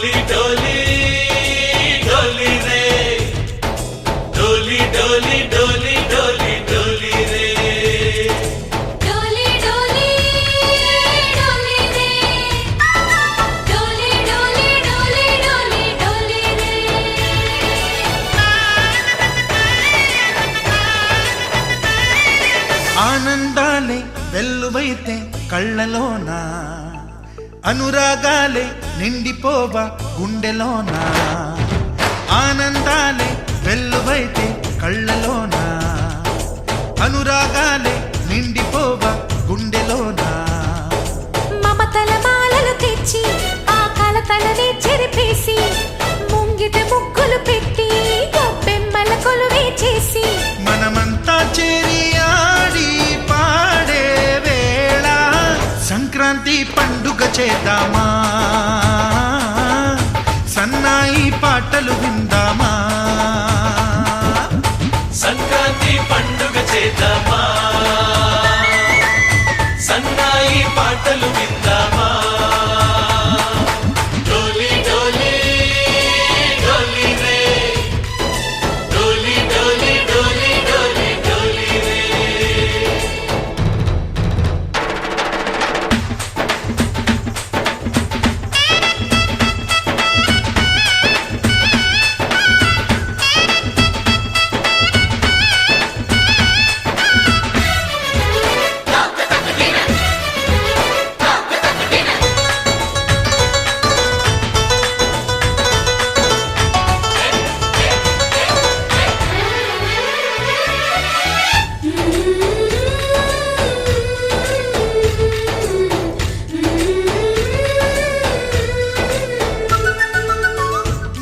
डोली डोली डोली रे डोली डोली डोली डोली डोली रे डोली डोली डोली रे डोली डोली डोली डोली डोली रे ఆనందాలే వెల్లువైతే కళ్ళలోనా అనురాగాలే నిండిపోవా గుండెలోనా ఆనందాలే వెల్లువైతే కళ్ళలోనా అనురాగాలే నిండిపోవా గుండెలోనా మమతల మాలలు తెచ్చి ఆ కలతలనే చెరిపేసి ముంగిట ముగ్గులు పెట్టి గొప్పెమ్మల కొలువే చేసి మనమంతా చేరి ఆడి పాడే వేళ సంక్రాంతి పండుగ చేద్దామా సన్నాయి పాటలు విందామా సంక్రాంతి పండుగ చేద్దామా సన్నాయి పాటలు విందామా డోలి డోలి డోలి రే డోలి డోలి డోలి డోలి డోలి రే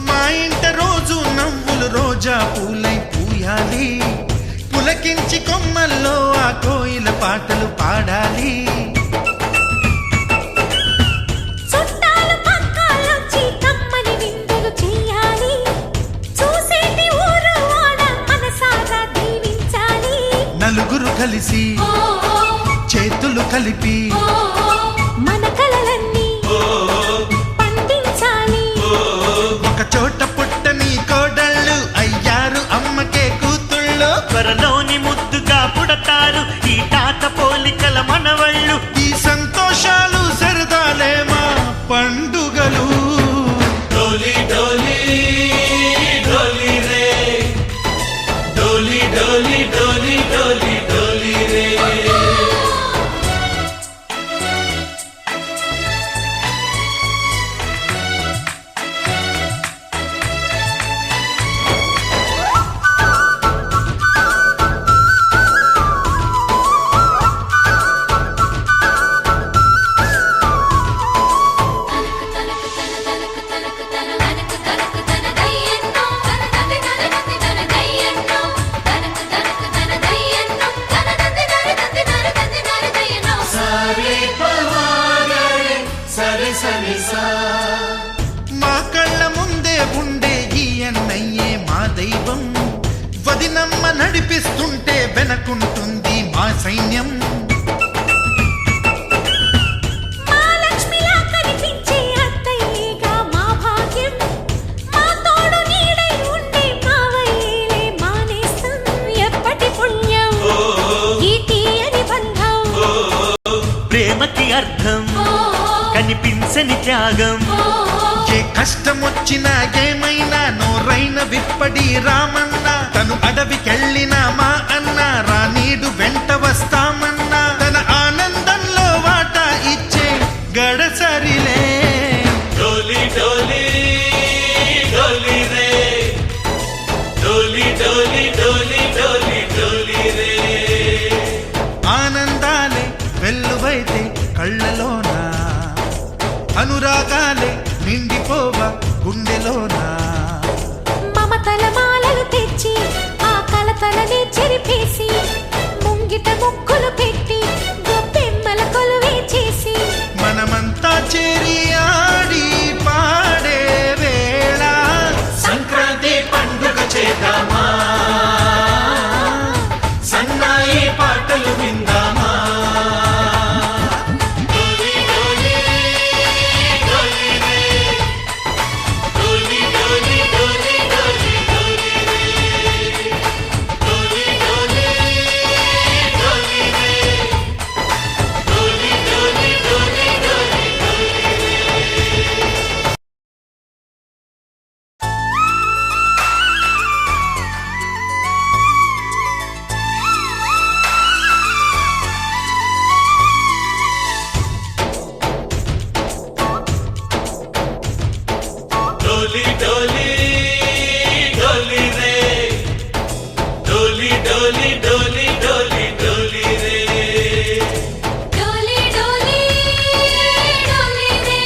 మా ఇంట రోజు నవ్వులు రోజా పూలై పూయాలి పులకించి కొమ్మల్లో ఆ కోయిల పాటలు పాడాలి చుట్టాలు పక్కాలొచ్చి కమ్మని విందులు చేయాలి చూసేటి ఊరు వాడ మనసారా దీవించాలి నలుగురు కలిసి చేతులు కలిపి మన కలలన్నీ పండించాలి ఒక చోట పుట్టని కోడళ్ళు అయ్యారు అమ్మకే కూతుళ్ళు త్వరలోని ముద్దుగా పుడతారు ఈ తాత పోలికల మనవళ్ళు ఈ సంతోషాలు సరదాలే మా పండుగలు डोली डोली डोली रे डोली डोली डोली डोली डोली रे सारे पवारे सरे सरे सा మా కళ్ళ ముందే ఉండే ఈ అన్నయ్యే మా దైవం వదినమ్మ నడిపిస్తుంటే వెనకుంటుంది మా సైన్యం మా లక్ష్మిలా కనిపించే అత్తయ్యేగా మా భాగ్యం మా తోడు నీడై ఉండే మావయ్యేలే మానేస్తం ఎప్పటి పుణ్యం ఈ తీయని బంధం ప్రేమకి అర్థం కనిపించని త్యాగం ఏ కష్టం వచ్చినా ఏమైనా నోరైన విప్పడి రామన్నా తను అడవికెళ్ళినా మా అన్న రానీడు వెంట వస్తామన్నా తన ఆనందంలో వాటా ఇచ్చే గడసరిలే डोली डोली डोली रे डोली डोली डोली डोली डोली रे ఆనందాలే వెల్లువైతే కళ్ళలోనా అనురాగాలే నిండిపోవా గుండెలోనా మమతల మాలలు తెచ్చి ఆ కలతలనే చెరిపేసి ముంగిట ముగ్గులు పెట్టి గొప్పెమ్మల కొలువే చేసి మనమంతా చేరి ఆడి పాడే వేళ సంక్రాంతి పండుగ చేద్దామా సన్నాయి పాటలు విందామా డోలి డోలి డోలి రే డోలి డోలి డోలి రే డోలి డోలి డోలి డోలి డోలి రే డోలి డోలి డోలి రే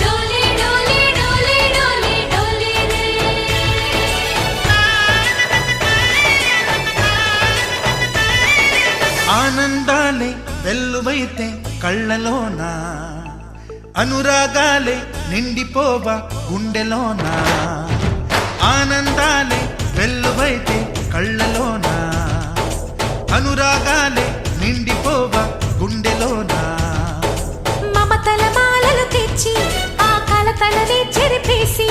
డోలి డోలి డోలి డోలి డోలి రే ఆనందాలే వెల్లువైతే కళ్ళలోన అనురాగాలే నిండిపోవా గుండెలోన ఆనందాలే వెల్లువైతే కళ్ళలోన అనురాగాలే నిండిపోవా గుండెలోన మమతల మాలలు తెచ్చి ఆ కలతలని చెరిపేసి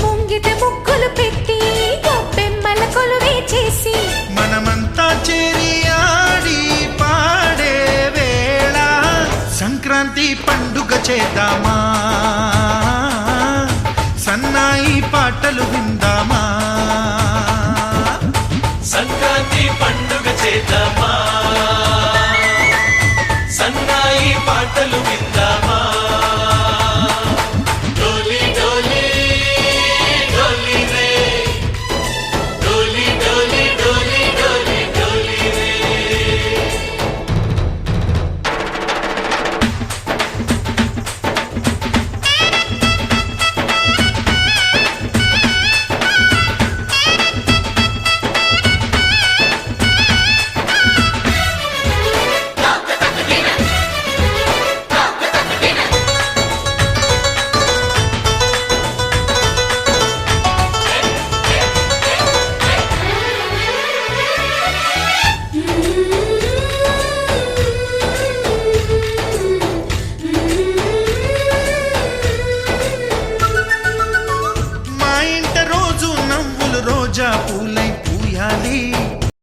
ముంగిట ముగ్గులు పెట్టి గొప్పెమ్మల కొలువే చేసి మనమంతా చేరి ఆడి పాడే వేళ సంక్రాంతి పండుగ చేద్దామా సన్నాయి పాటలు విందామా సంక్రాంతి పండుగ చేద్దామా సన్నాయి పాటలు విందామా